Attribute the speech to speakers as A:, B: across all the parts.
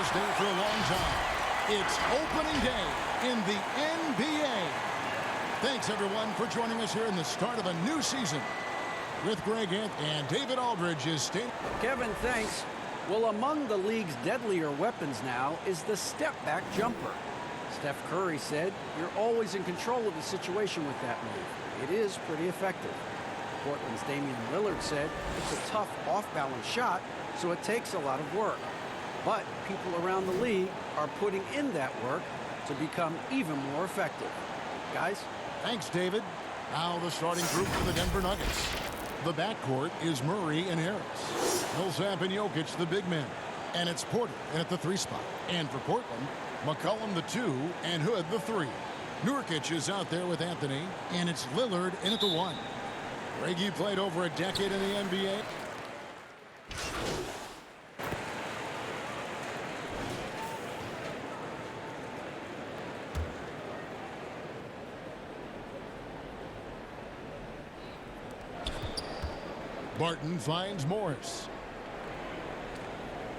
A: this day for a long time. It's opening day in the NBA. Thanks, everyone, for joining us here in the start of a new season. With Greg and David Aldridge is staying.
B: Kevin, thanks. Well, among the league's deadlier weapons now is the step-back jumper. Steph Curry said, "You're always in control of the situation with that move. It is pretty effective." Portland's Damian Lillard said, "It's a tough off-balance shot, so it takes a lot of work." But people around the league are putting in that work to become even more effective. Guys?
A: Thanks, David. Now the starting group for the Denver Nuggets. The backcourt is Murray and Harris. Millsap and Jokic, the big men. And it's Porter in at the 3 spot. And for Portland, McCollum the 2 and Hood the 3. Nurkic is out there with Anthony, and it's Lillard in at the 1. Reggie played over a decade in the NBA. Barton finds Morris.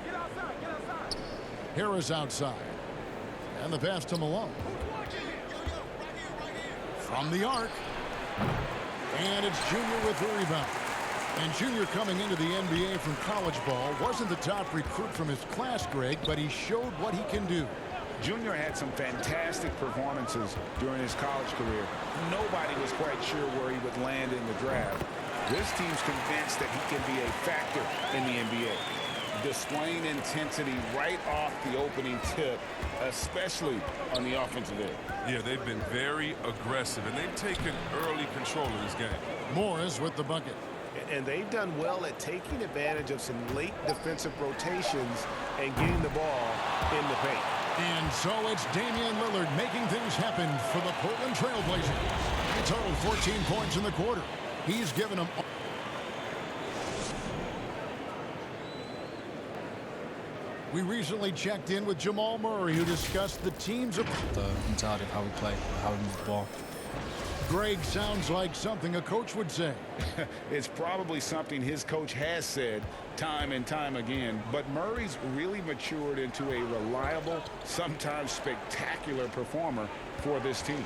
C: Get outside.
A: Harris outside. And the pass to Malone. From the arc. And it's Junior with the rebound. And Junior, coming into the NBA from college ball, wasn't the top recruit from his class, Greg, but he showed what he can do.
D: Junior had some fantastic performances during his college career. Nobody was quite sure where he would land in the draft. This team's convinced that he can be a factor in the NBA. Displaying intensity right off the opening tip, especially on the offensive end.
E: Yeah, they've been very aggressive, and they've taken early control of this game.
A: Morris with the bucket.
F: And they've done well at taking advantage of some late defensive rotations and getting the ball in the paint.
A: And so it's Damian Lillard making things happen for the Portland Trailblazers. He totaled 14 points in the quarter. He's given them. We recently checked in with Jamal Murray, who discussed the team's
G: the mentality of how we play, how we move the ball.
A: Greg, sounds like something a coach would say.
D: It's probably something his coach has said time and time again, but Murray's really matured into a reliable, sometimes spectacular performer for this team.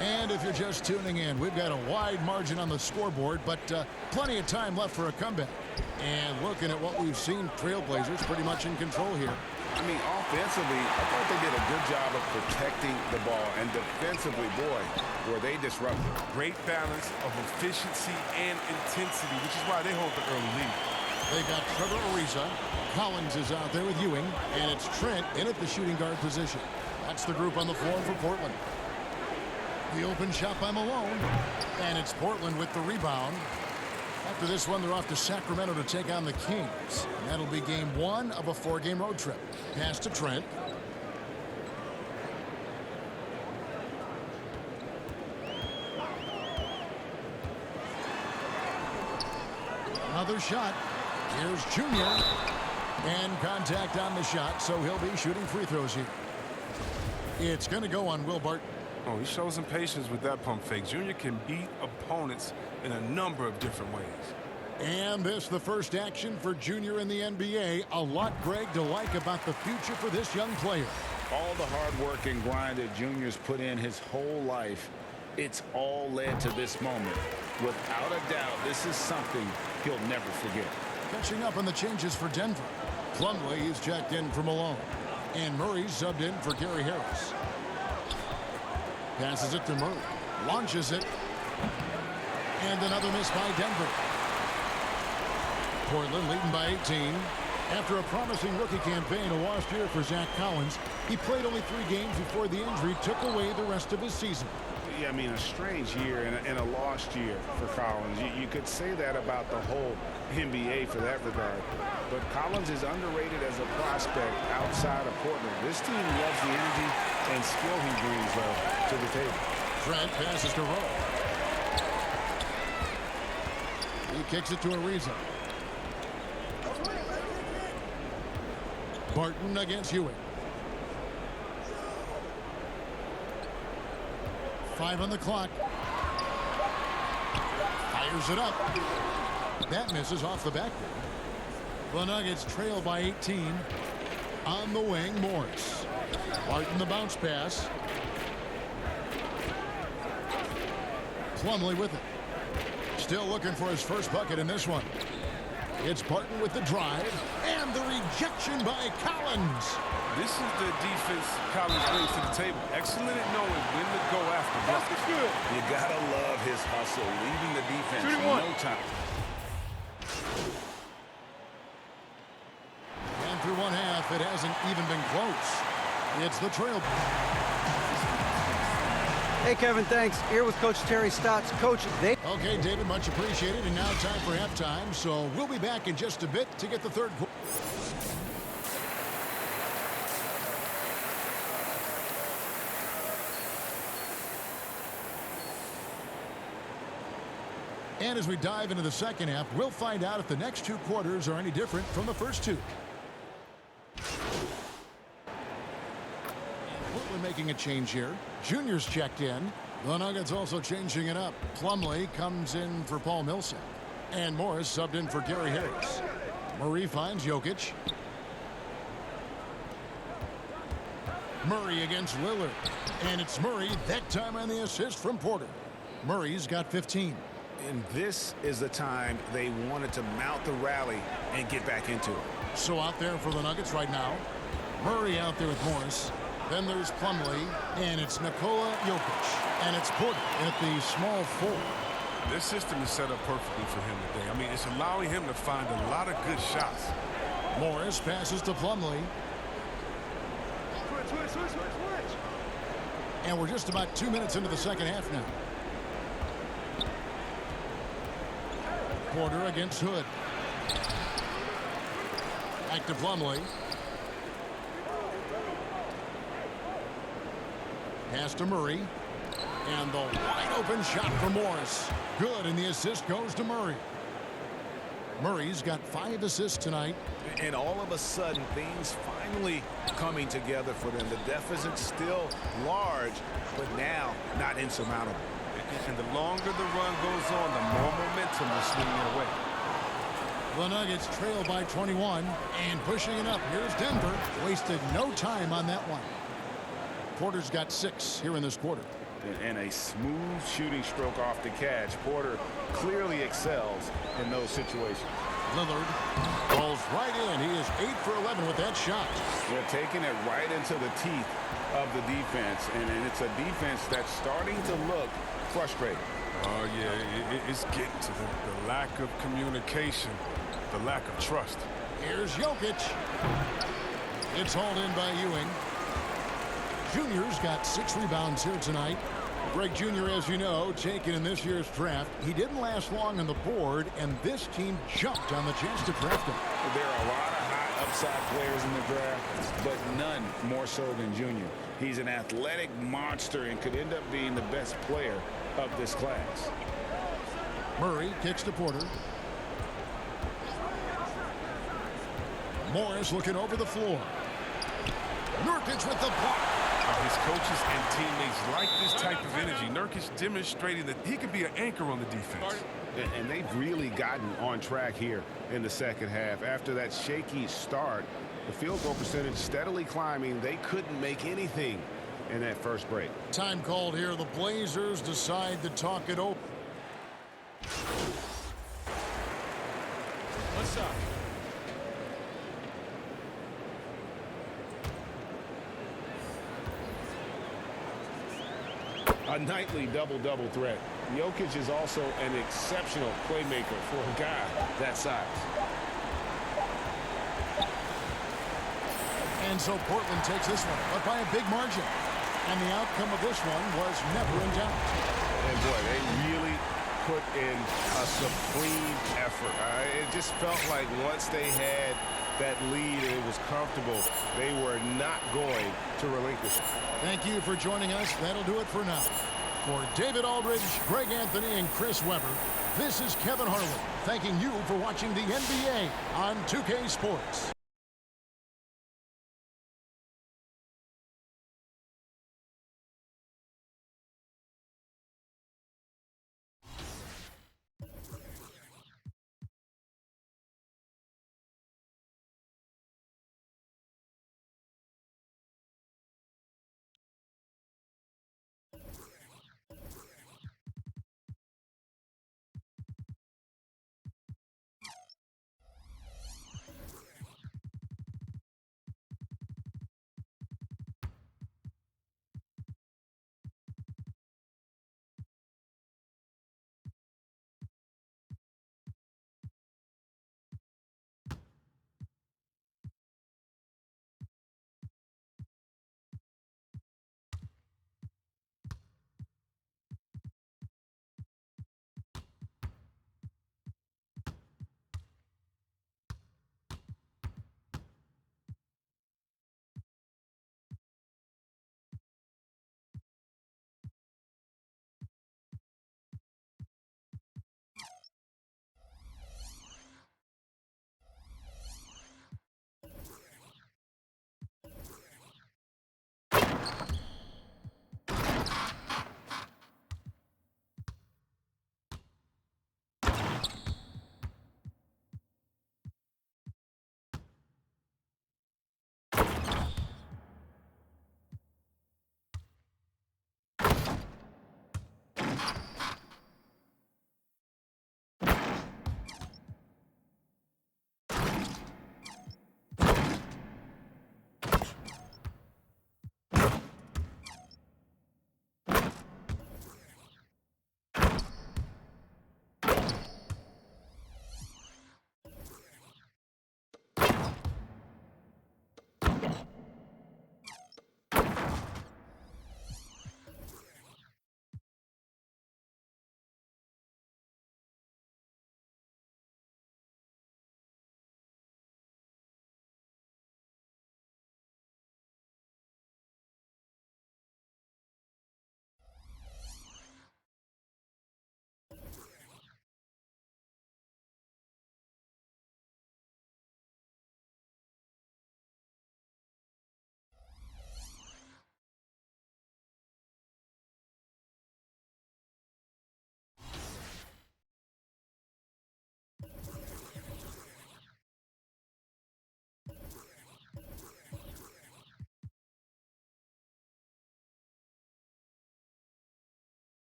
A: And if you're just tuning in, we've got a wide margin on the scoreboard, but plenty of time left for a comeback. And looking at what we've seen, Trailblazers pretty much in control here.
D: I mean, offensively, I thought they did a good job of protecting the ball. And defensively, boy, were they disruptive.
E: Great balance of efficiency and intensity, which is why they hold the early lead.
A: They got Trevor Ariza. Collins is out there with Ewing. And it's Trent in at the shooting guard position. That's the group on the floor for Portland. The open shot by Malone. And it's Portland with the rebound. After this one, they're off to Sacramento to take on the Kings. And that'll be game 1 of a 4-game road trip. Pass to Trent. Another shot. Here's Junior. And contact on the shot, so he'll be shooting free throws here. It's going to go on Will Barton.
E: Oh, he shows some patience with that pump fake. Junior can beat opponents in a number of different ways.
A: And this, the first action for Junior in the NBA. A lot, Greg, to like about the future for this young player.
D: All the hard work and grind that Junior's put in his whole life, it's all led to this moment. Without a doubt, this is something he'll never forget.
A: Catching up on the changes for Denver. Plumlee is checked in for Malone. And Murray subbed in for Gary Harris. Passes it to Murray. Launches it. And another miss by Denver. Portland leading by 18. After a promising rookie campaign, a lost year for Zach Collins, he played only 3 games before the injury took away the rest of his season.
D: Yeah, I mean, a strange year and a lost year for Collins. You could say that about the whole NBA for that regard. But Collins is underrated as a prospect outside of Portland. This team loves the energy and skill he brings to the table.
A: Trent passes to Rowe. He kicks it to Ariza. Barton against Ewing. 5 on the clock. Fires it up. That misses off the backboard. The Nuggets trail by 18. On the wing, Morris. Martin the bounce pass. Plumlee with it. Still looking for his first bucket in this one. It's Barton with the drive, and the rejection by Collins.
E: This is the defense Collins brings to the table. Excellent at knowing when to go after blocks.
D: You gotta love his hustle, leaving the defense in no time.
A: And through one half, it hasn't even been close. It's the trail.
B: Hey, Kevin, thanks. Here with Coach Terry Stotts. Coach,
A: Okay, David, much appreciated. And now time for halftime. So we'll be back in just a bit to get the third quarter. And as we dive into the second half, we'll find out if the next two quarters are any different from the first two. Portland making a change here. Junior's checked in. The Nuggets also changing it up. Plumlee comes in for Paul Millsap. And Morris subbed in for Gary Harris. Murray finds Jokic. Murray against Lillard. And it's Murray, that time on the assist from Porter. Murray's got 15.
F: And this is the time they wanted to mount the rally and get back into it.
A: So out there for the Nuggets right now. Murray out there with Morris. Then there's Plumlee, and it's Nikola Jokic. And it's Porter at the small four.
E: This system is set up perfectly for him today. I mean, it's allowing him to find a lot of good shots.
A: Morris passes to Plumlee.
C: Switch.
A: And we're just about 2 minutes into the second half now. Porter against Hood. Back to Plumlee. Pass to Murray. And the wide open shot for Morris. Good, and the assist goes to Murray. Murray's got 5 assists tonight.
F: And all of a sudden, things finally coming together for them. The deficit's still large, but now not insurmountable.
E: And the longer the run goes on, the more momentum will swing their way.
A: The Nuggets trail by 21 and pushing it up. Here's Denver. Wasted no time on that one. Porter's got 6 here in this quarter.
F: And a smooth shooting stroke off the catch. Porter clearly excels in those situations.
A: Lillard falls right in. He is 8 for 11 with that shot.
F: They're taking it right into the teeth of the defense. And it's a defense that's starting to look frustrated.
E: Oh, yeah, it's getting to the lack of communication, the lack of trust.
A: Here's Jokic. It's hauled in by Ewing. Junior's got 6 rebounds here tonight. Greg Jr., as you know, taken in this year's draft. He didn't last long on the board, and this team jumped on the chance to draft him.
F: There are a lot of high upside players in the draft, but none more so than Junior. He's an athletic monster and could end up being the best player of this class.
A: Murray kicks to Porter. Morris looking over the floor. Nurkic with the block.
E: His coaches and teammates like this type of energy. Nurkic demonstrating that he can be an anchor on the defense.
F: And they've really gotten on track here in the second half. After that shaky start, the field goal percentage steadily climbing. They couldn't make anything in that first break.
A: Time called here. The Blazers decide to talk it over.
C: What's up?
F: A nightly double-double threat. Jokic is also an exceptional playmaker for a guy that size.
A: And so Portland takes this one, but by a big margin. And the outcome of this one was never in doubt.
F: And boy, they really put in a supreme effort. It just felt like once they had that lead and it was comfortable, they were not going to relinquish it.
A: Thank you for joining us. That'll do it for now. For David Aldridge, Greg Anthony, and Chris Webber, this is Kevin Harlan thanking you for watching the NBA on 2K Sports.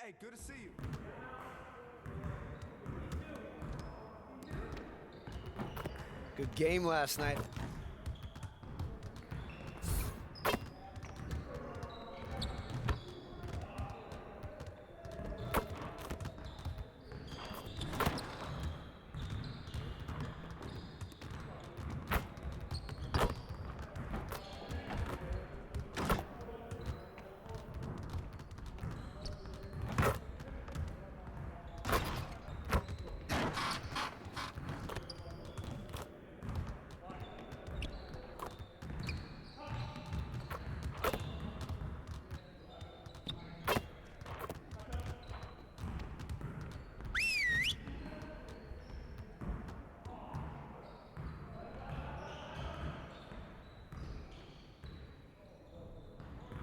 C: Hey, good to see you.
H: Good game last night.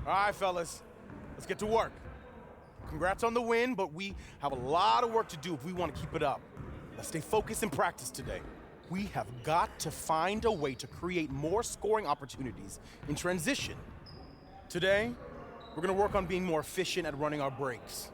I: All right, fellas, let's get to work. Congrats on the win, but we have a lot of work to do if we want to keep it up. Let's stay focused in practice today. We have got to find a way to create more scoring opportunities in transition. Today, we're going to work on being more efficient at running our breaks.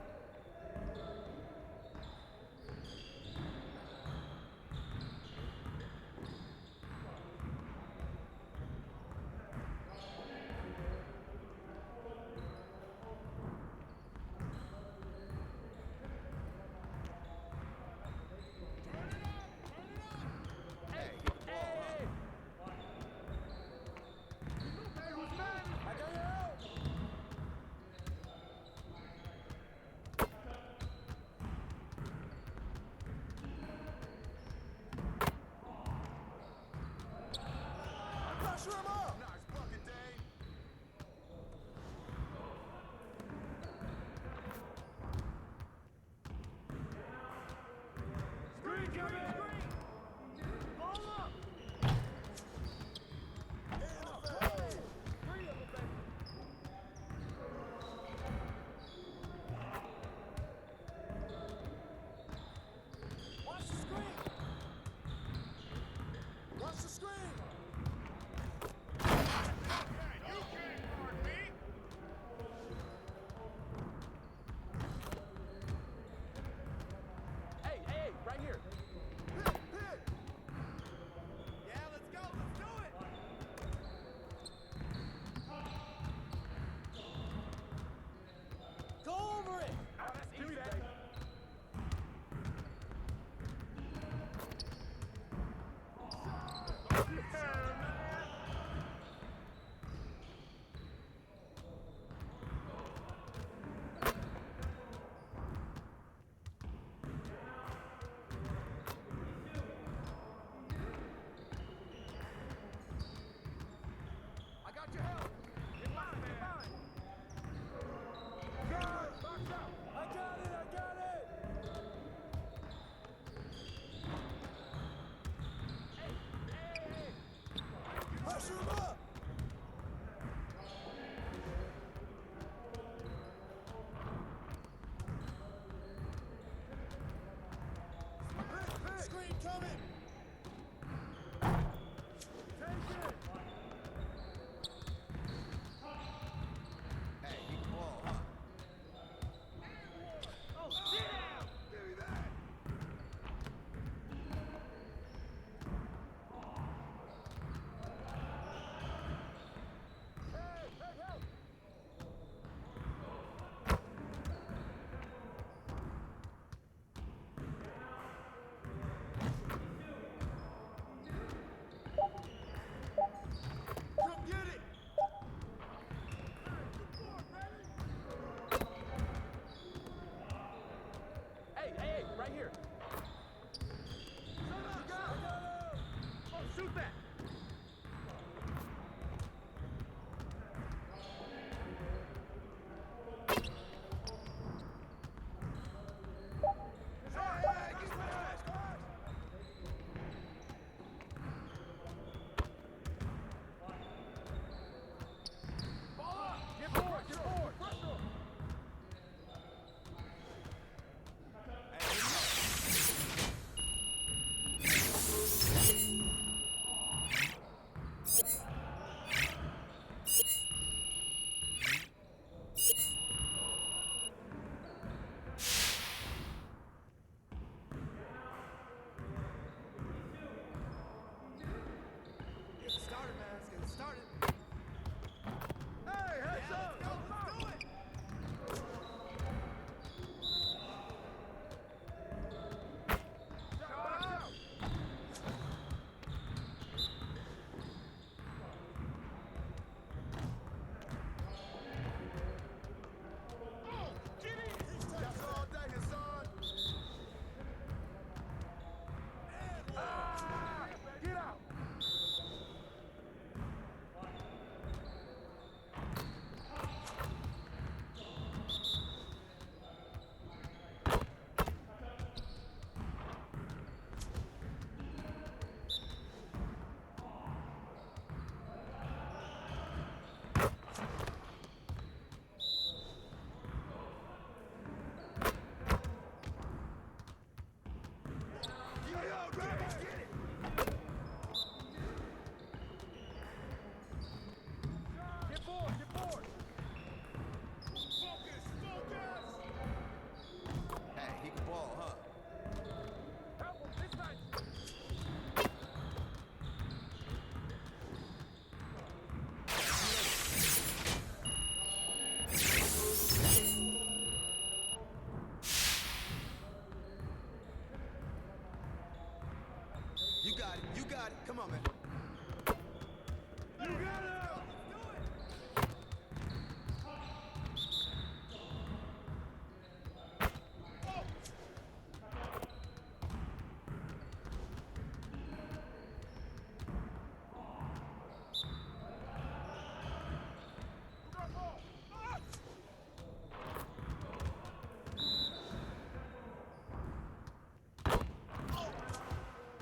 C: Pressure him up. Nice bucket, Dave. Screen, Kevin. Ball up. Watch the screen. Watch the screen. Come on, man. You got it! Let's do it!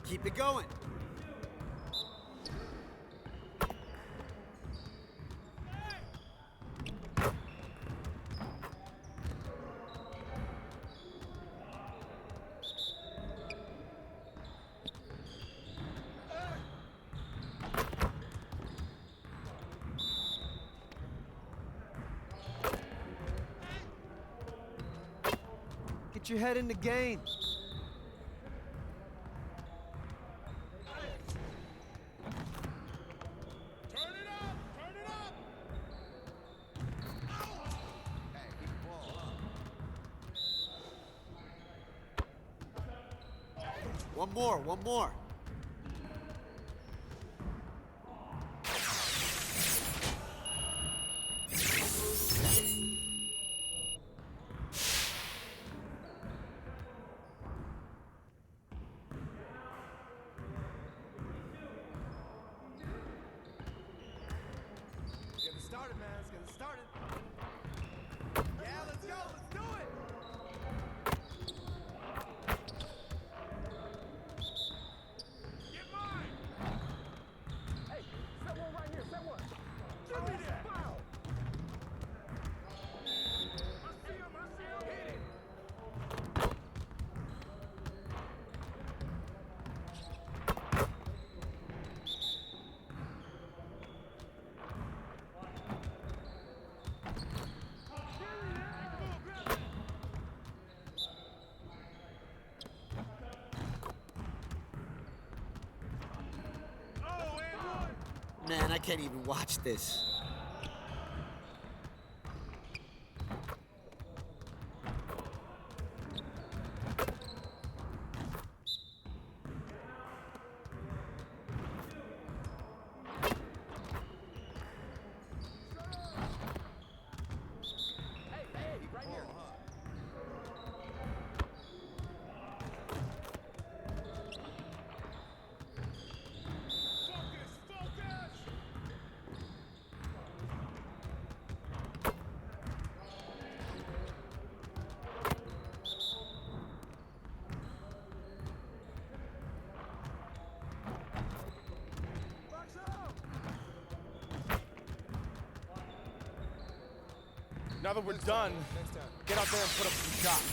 H: Keep it going. Get your head in the game. One more.
C: Let's get it started, man. Let's get it started. Yeah, let's go. Let's do it. Get mine. Hey, set one right here. Set one. Give me that. Foul. I see him. Hit it.
H: Man, I can't even watch this.
I: Now that we're done, get out there and put up some shots.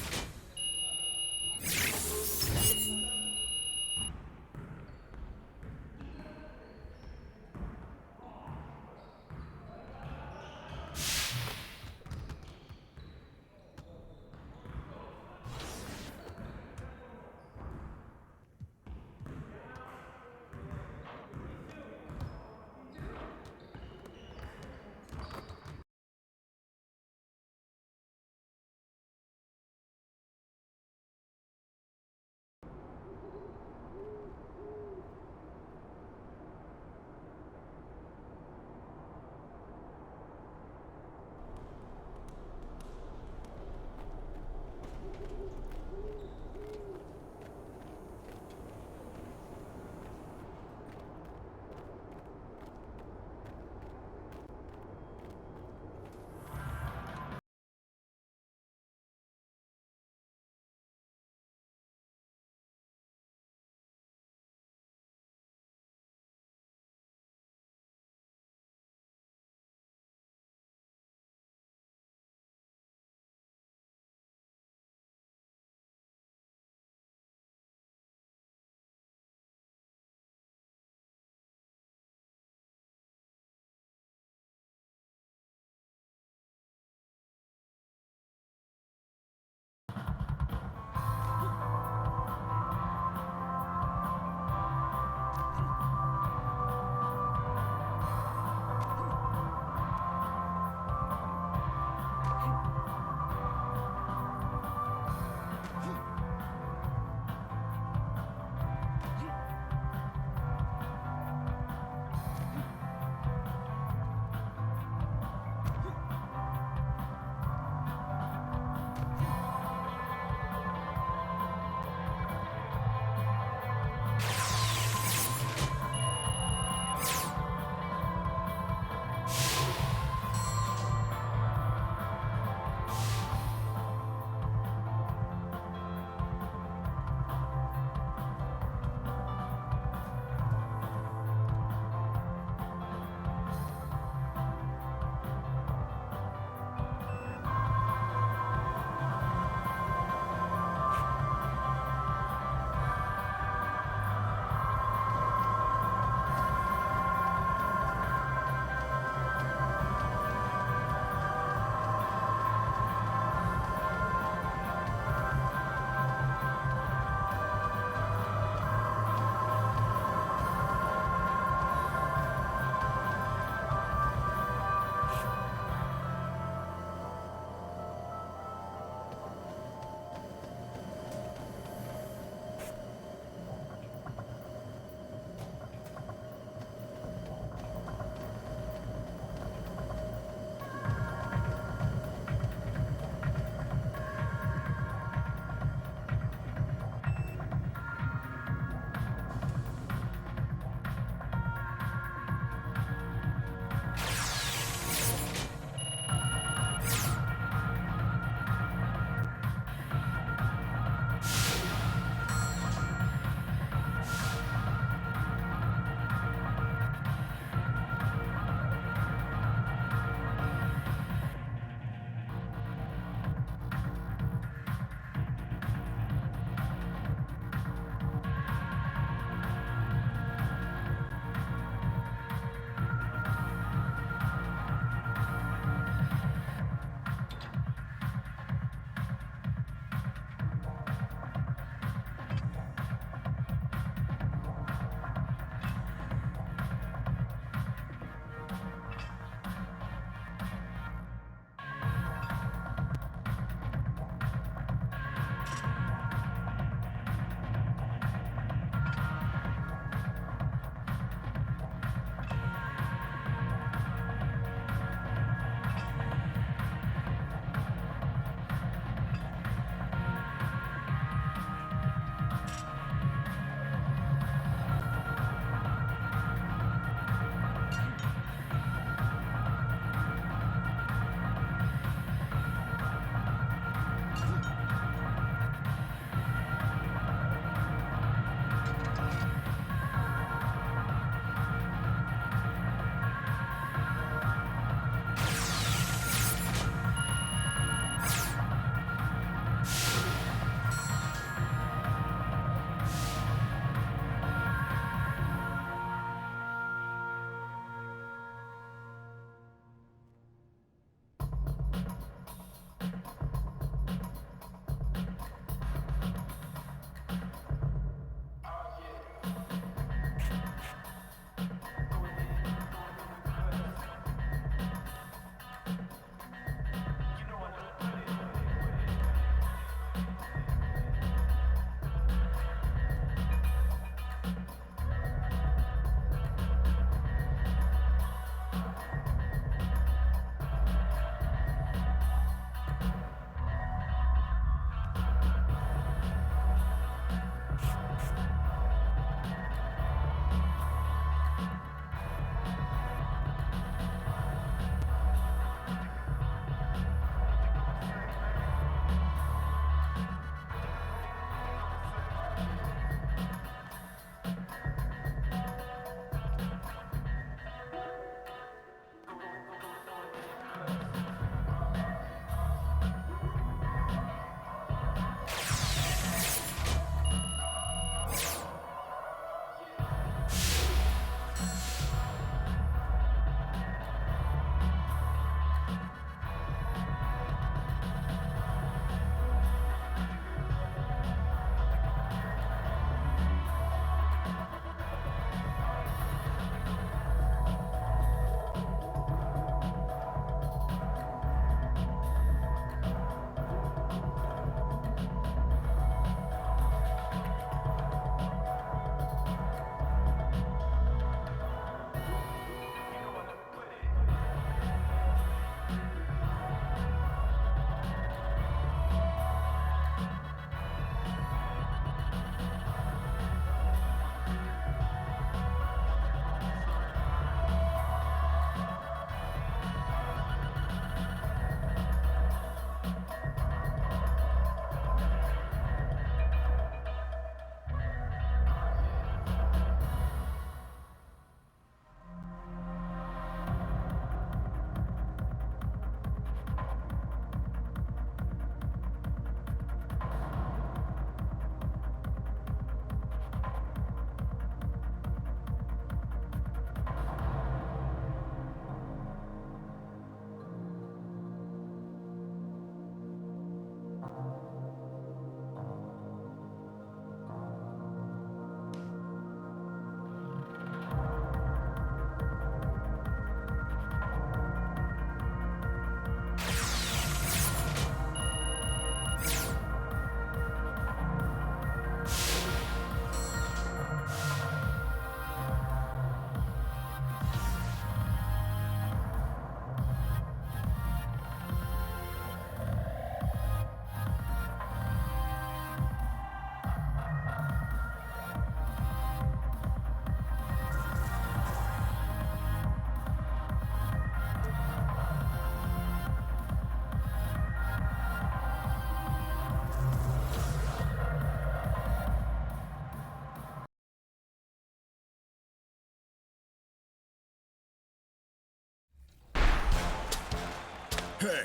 J: Hey,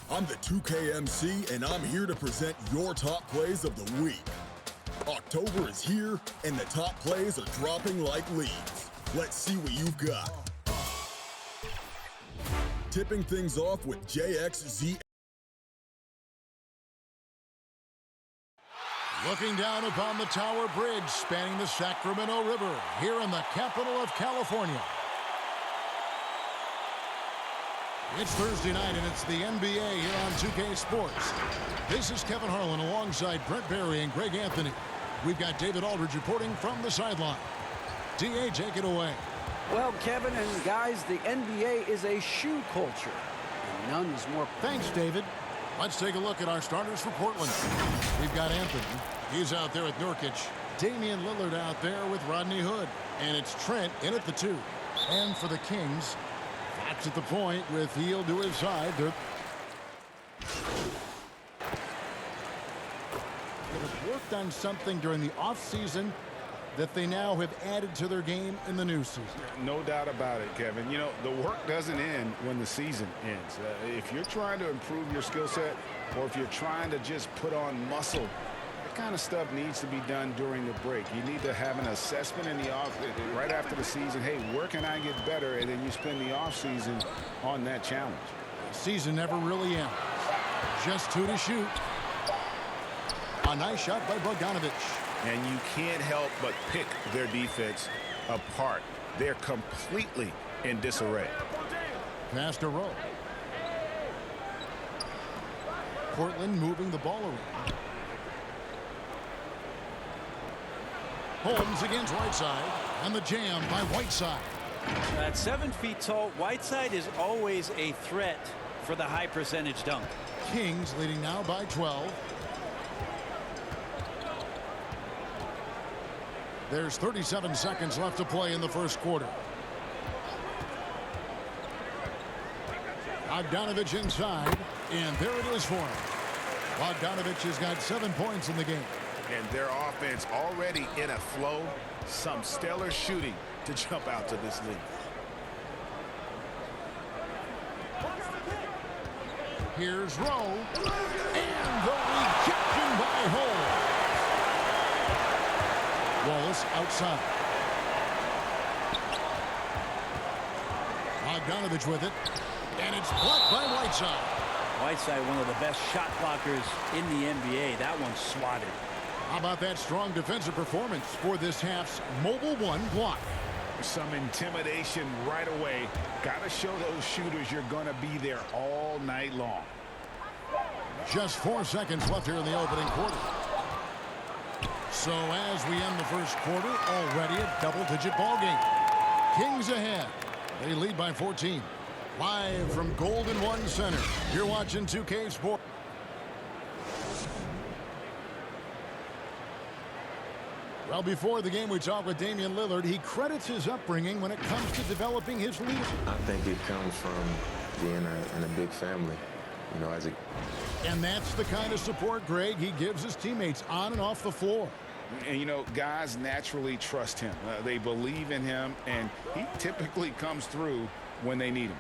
J: I'm the 2K MC, and I'm here to present your top plays of the week. October is here, and the top plays are dropping like leaves. Let's see what you've got. Tipping things off with JXZ.
A: Looking down upon the Tower Bridge spanning the Sacramento River here in the capital of California. It's Thursday night, and it's the NBA here on 2K Sports. This is Kevin Harlan alongside Brent Barry and Greg Anthony. We've got David Aldridge reporting from the sideline. DA, take it away.
B: Well, Kevin and guys, the NBA is a shoe culture, and none is more.
A: Thanks, David. Let's take a look at our starters for Portland. We've got Anthony. He's out there with Nurkic. Damian Lillard out there with Rodney Hood. And it's Trent in at the 2. And for the Kings, that's at the point with Heel to his side. They have worked on something during the offseason that they now have added to their game in the new season.
D: No doubt about it, Kevin. You know, the work doesn't end when the season ends. If you're trying to improve your skill set, or if you're trying to just put on muscle, that kind of stuff needs to be done during the break. You need to have an assessment in the off right after the season. Hey, where can I get better? And then you spend the off season on that challenge.
A: The season never really ends. Just 2 to shoot. A nice shot by Bogdanovic.
D: And you can't help but pick their defense apart. They're completely in disarray.
A: Pass to Rowe. Portland moving the ball around. Holmes against Whiteside, and the jam by Whiteside.
K: At 7 feet tall, Whiteside is always a threat for the high percentage dunk.
A: Kings leading now by 12. There's 37 seconds left to play in the first quarter. Bogdanovic inside, and there it is for him. Bogdanovic has got 7 points in the game.
D: And their offense already in a flow. Some stellar shooting to jump out to this lead.
A: Here's Rowe, and the rejection by Holmes. Wallace outside. Bogdanovic with it, and it's blocked by Whiteside.
K: Whiteside, one of the best shot blockers in the NBA. That one's swatted.
A: How about that strong defensive performance for this half's mobile 1 block?
D: Some intimidation right away. Got to show those shooters you're going to be there all night long.
A: Just 4 seconds left here in the opening quarter. So as we end the first quarter, already a double-digit ball game. Kings ahead. They lead by 14. Live from Golden One Center, you're watching 2K Sports. Well, before the game, we talked with Damian Lillard. He credits his upbringing when it comes to developing his leadership.
L: I think it comes from being in a big family, you know, as a...
A: And that's the kind of support, Greg, he gives his teammates on and off the floor.
D: And, you know, guys naturally trust him. They believe in him, and he typically comes through when they need him.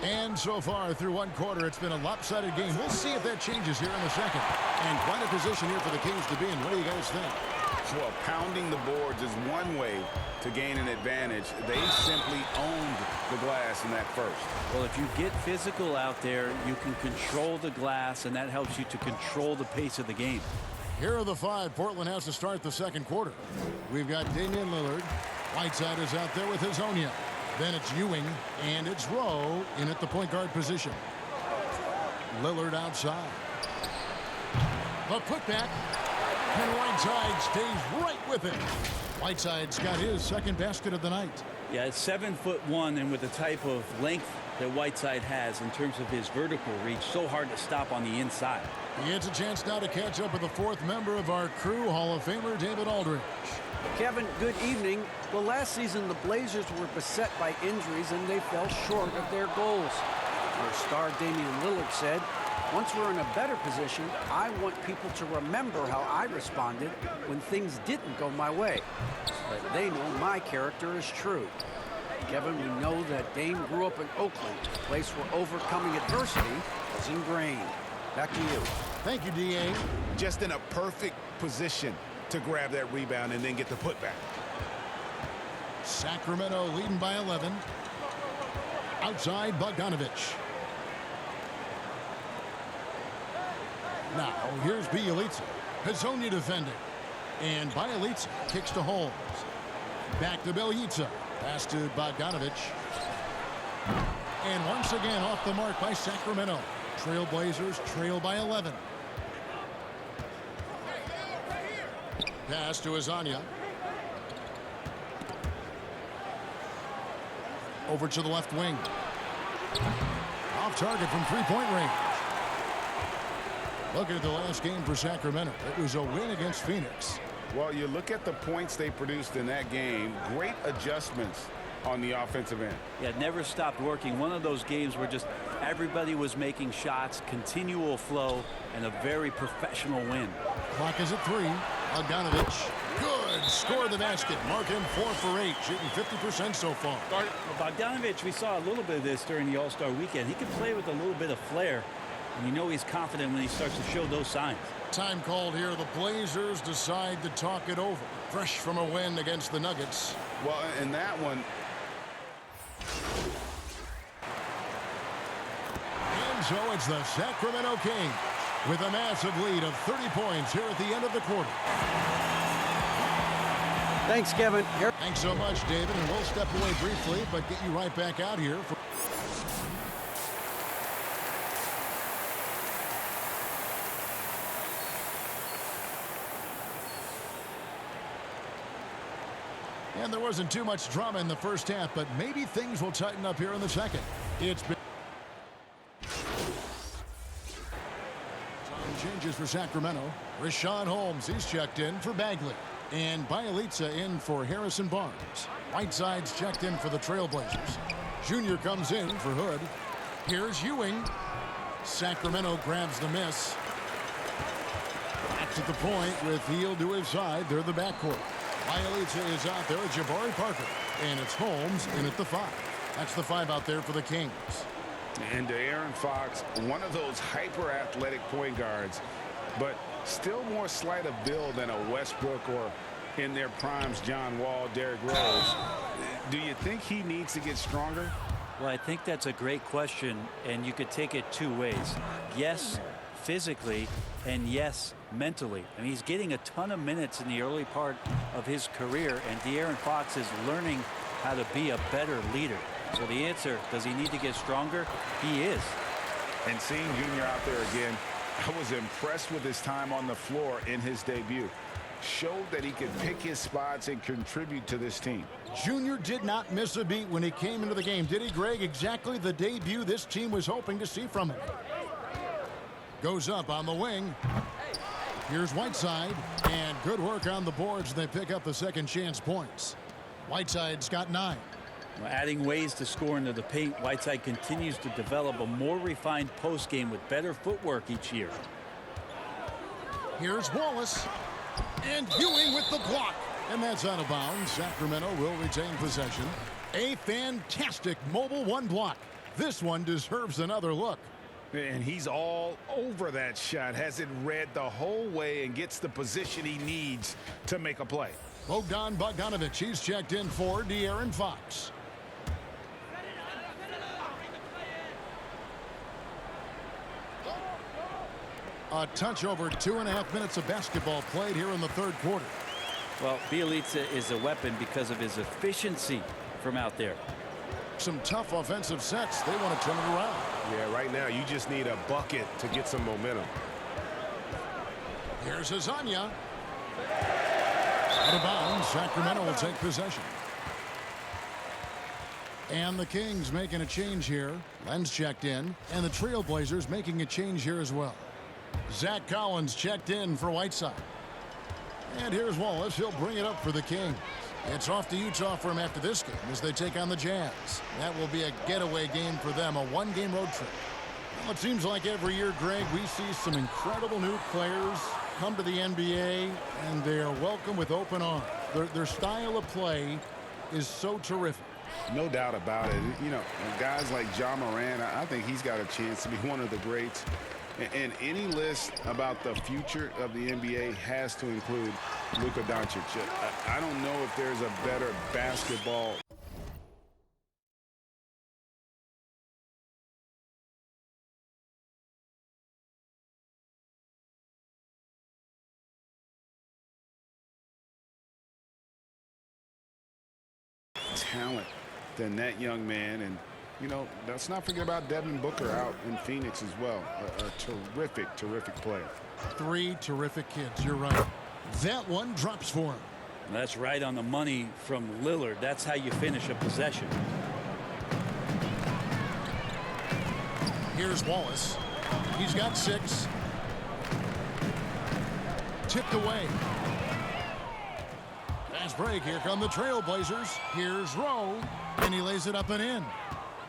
A: And so far, through 1 quarter, it's been a lopsided game. We'll see if that changes here in the second. And quite a position here for the Kings to be in. What do you guys think?
D: Well, pounding the boards is one way to gain an advantage. They simply owned the glass in that first.
K: Well, if you get physical out there, you can control the glass, and that helps you to control the pace of the game.
A: Here are the 5 Portland has to start the second quarter. We've got Damian Lillard. Whiteside is out there with Hazonia. Then it's Ewing, and it's Rowe in at the point guard position. Lillard outside. The putback, and Whiteside stays right with it. Whiteside's got his second basket of the night.
K: Yeah, it's 7'1", and with the type of length that Whiteside has in terms of his vertical reach, so hard to stop on the inside.
A: He gets a chance now to catch up with the 4th member of our crew, Hall of Famer David Aldridge.
B: Kevin, good evening. Well, last season, the Blazers were beset by injuries, and they fell short of their goals. Their star Damian Lillard said, "Once we're in a better position, I want people to remember how I responded when things didn't go my way, so that they know my character is true." Kevin, we know that Dame grew up in Oakland, a place where overcoming adversity was ingrained. Back to you.
A: Thank you, D.A.
D: Just in a perfect position to grab that rebound and then get the putback.
A: Sacramento leading by 11. Outside, Bogdanovich. Now, here's Bielitsa. Hezonja defending. And Bielitsa kicks to Holmes. Back to Bielitsa. Pass to Bogdanovich. And once again off the mark by Sacramento. Trailblazers trail by 11. Pass to Hezonja. Over to the left wing. Off target from three-point range. Look at the last game for Sacramento. It was a win against Phoenix.
D: Well, you look at the points they produced in that game. Great adjustments on the offensive end.
K: Yeah, it never stopped working. One of those games where just everybody was making shots, continual flow, and a very professional win.
A: Clock is at 3. Bogdanovich. Good. Score the basket. Mark him 4 for 8. Shooting 50% so far.
K: Well, Bogdanovich, we saw a little bit of this during the All-Star weekend. He can play with a little bit of flair, and you know he's confident when he starts to show those signs.
A: Time called here. The Blazers decide to talk it over. Fresh from a win against the Nuggets.
D: Well, in that one.
A: And so it's the Sacramento Kings with a massive lead of 30 points here at the end of the quarter.
B: Thanks, Kevin.
A: Thanks so much, David. And we'll step away briefly, but get you right back out here. And there wasn't too much drama in the first half, but maybe things will tighten up here in the second. It's been some changes for Sacramento. Rashawn Holmes, he's checked in for Bagley. And Bielitsa in for Harrison Barnes. Whiteside's checked in for the Trailblazers. Junior comes in for Hood. Here's Ewing. Sacramento grabs the miss. That's at the point with Hield to his side. They're the backcourt. Bielitsa is out there with Jabari Parker. And it's Holmes in at the 5. That's the 5 out there for the Kings.
D: And De'Aaron Fox, one of those hyper-athletic point guards, but still more slight of build than a Westbrook or in their primes John Wall, Derrick Rose. Do you think he needs to get stronger?
K: Well, I think that's a great question, and you could take it 2 ways. Yes, physically, and yes, mentally. I mean, he's getting a ton of minutes in the early part of his career, and De'Aaron Fox is learning how to be a better leader. So the answer, does he need to get stronger? He is.
D: And seeing Junior out there again, I was impressed with his time on the floor in his debut. Showed that he could pick his spots and contribute to this team.
A: Junior did not miss a beat when he came into the game, did he, Greg? Exactly the debut this team was hoping to see from him. Goes up on the wing. Here's Whiteside, and good work on the boards. They pick up the second chance points. Whiteside's got 9.
K: Adding ways to score into the paint, Whiteside continues to develop a more refined post game with better footwork each year.
A: Here's Wallace, and Ewing with the block, and that's out of bounds. Sacramento will retain possession. A fantastic mobile 1 block. This one deserves another look.
D: And he's all over that shot, has it read the whole way and gets the position he needs to make a play.
A: Bogdanovich, he's checked in for De'Aaron Fox. A touch over 2.5 minutes of basketball played here in the third quarter.
K: Well, Bielitsa is a weapon because of his efficiency from out there.
A: Some tough offensive sets. They want to turn it around.
F: Yeah, right now you just need a bucket to get some momentum.
A: Here's Hezonja. Out of bounds. Sacramento will take possession. And the Kings making a change here. Len's checked in. And the Trailblazers making a change here as well. Zach Collins checked in for Whiteside. And here's Wallace. He'll bring it up for the Kings. It's off to Utah for him after this game as they take on the Jazz. That will be a getaway game for them, a 1-game road trip. Well, it seems like every year, Greg, we see some incredible new players come to the NBA, and they are welcome with open arms. Their style of play is so terrific.
D: No doubt about it. You know, guys like Ja Morant, I think he's got a chance to be one of the greats. And any list about the future of the NBA has to include Luka Doncic. I don't know if there's a better basketball talent than that young man. And you know, let's not forget about Devin Booker out in Phoenix as well. A terrific player.
A: 3 terrific kids, you're right. That one drops for him.
K: That's right on the money from Lillard. That's how you finish a possession.
A: Here's Wallace. He's got 6. Tipped away. Fast break. Here come the Trailblazers. Here's Rowe, and he lays it up and in.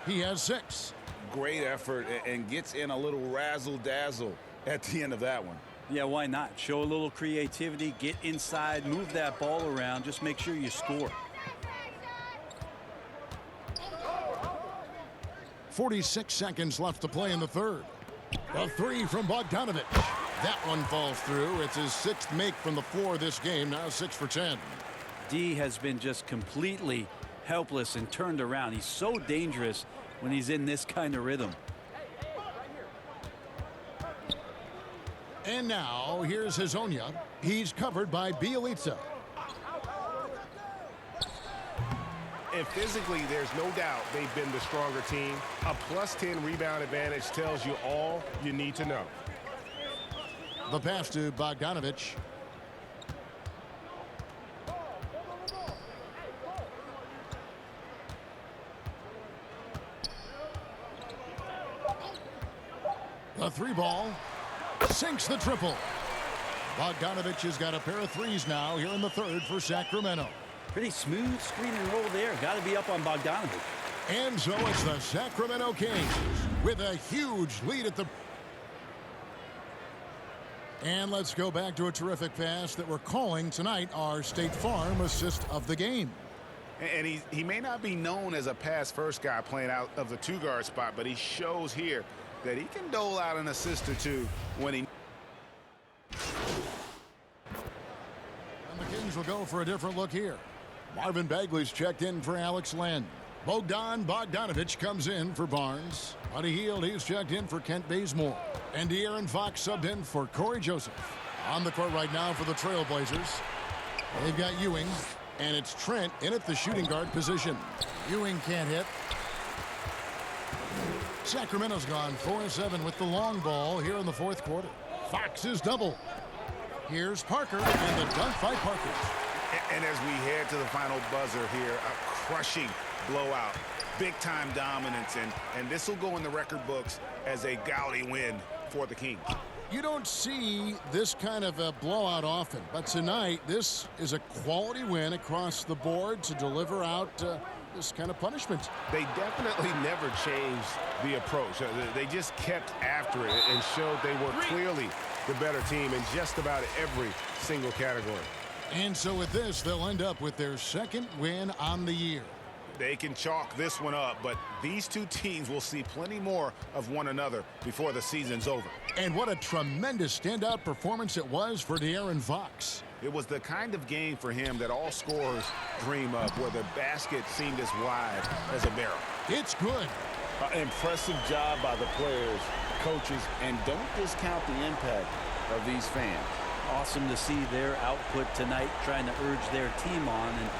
A: He has 6.
D: Great effort and gets in a little razzle-dazzle at the end of that one.
K: Yeah, why not? Show a little creativity, get inside, move that ball around, just make sure you score.
A: 46 seconds left to play in the third. A 3 from Bogdanovich. That one falls through. It's his 6th make from the floor this game. Now 6 for 10.
K: D has been just completely helpless and turned around. He's so dangerous when he's in this kind of rhythm.
A: And now here's Hazonia. He's covered by Bielitsa.
F: And physically, there's no doubt they've been the stronger team. A +10 rebound advantage tells you all you need to know.
A: The pass to Bogdanovich. The 3 ball sinks the triple. Bogdanovich has got a pair of 3s now here in the third for Sacramento.
K: Pretty smooth screen and roll there. Got to be up on Bogdanovich.
A: And so it's the Sacramento Kings with a huge lead at the... And let's go back to a terrific pass that we're calling tonight our State Farm assist of the game.
D: And he may not be known as a pass-first guy playing out of the 2-guard spot, but he shows here that he can dole out an assist or two when he...
A: And the Kings will go for a different look here. Marvin Bagley's checked in for Alex Len. Bogdanovich comes in for Barnes. Buddy Hield, he's checked in for Kent Bazemore. And De'Aaron Fox subbed in for Corey Joseph. On the court right now for the Trailblazers. They've got Ewing, and it's Trent in at the shooting guard position. Ewing can't hit. Sacramento's gone 4-7 with the long ball here in the fourth quarter. Fox is double. Here's Parker, and the dunk by Parker.
D: And as we head to the final buzzer here, a crushing blowout, big-time dominance, and this will go in the record books as a gaudy win for the Kings.
A: You don't see this kind of a blowout often, but tonight this is a quality win across the board to deliver out this kind of punishment.
F: They definitely never changed the approach. They just kept after it and showed they were clearly the better team in just about every single category.
A: And so with this, they'll end up with their 2nd win on the year.
D: They can chalk this one up, but these two teams will see plenty more of one another before the season's over.
A: And what a tremendous standout performance it was for De'Aaron Fox.
D: It was the kind of game for him that all scorers dream of, where the basket seemed as wide as a barrel.
A: It's good.
D: Impressive job by the players, coaches, and don't discount the impact of these fans.
K: Awesome to see their output tonight, trying to urge their team on, and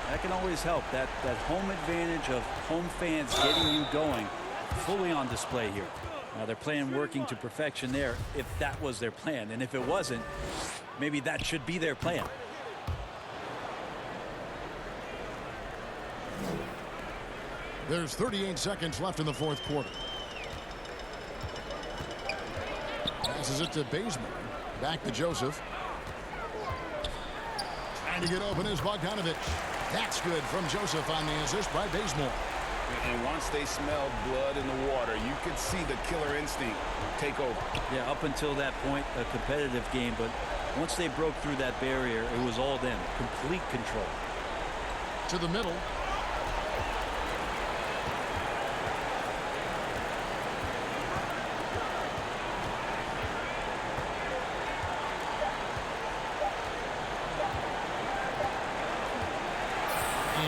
K: that can always help. That home advantage of home fans getting you going, fully on display here. Now they're playing working to perfection there, if that was their plan. And if it wasn't, maybe that should be their plan.
A: There's 38 seconds left in the fourth quarter. Passes it to Bazemore. Back to Joseph. Trying to get open is Bogdanovich. That's good from Joseph on the assist by Bazemore.
D: And once they smelled blood in the water, you could see the killer instinct take over.
K: Yeah, up until that point, a competitive game, but once they broke through that barrier, it was all them. Complete control.
A: To the middle.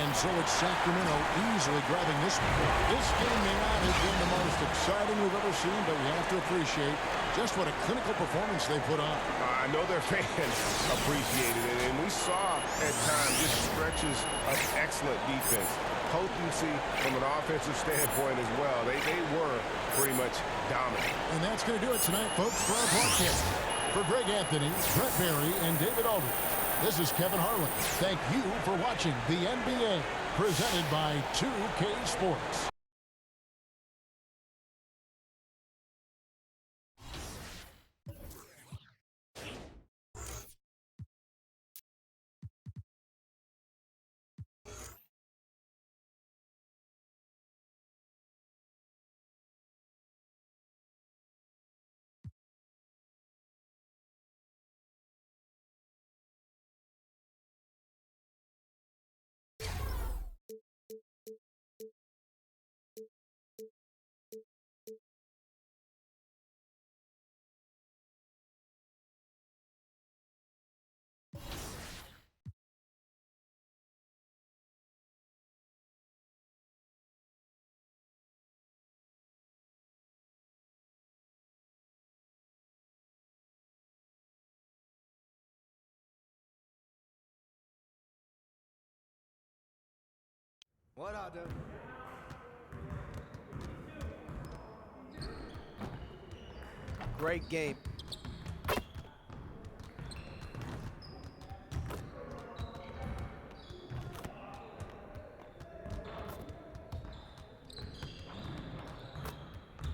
A: And so it's Sacramento easily grabbing this one. This game may not have been the most exciting we've ever seen, but we have to appreciate just what a clinical performance they put on.
F: I know their fans appreciated it, and we saw at times just stretches of excellent defense. Potency from an offensive standpoint as well. They were pretty much dominant.
A: And that's going to do it tonight, folks, for our broadcast. For Greg Anthony, Brett Barry, and David Aldridge, this is Kevin Harlan. Thank you for watching the NBA, presented by 2K Sports.
H: What I do?
M: Great game.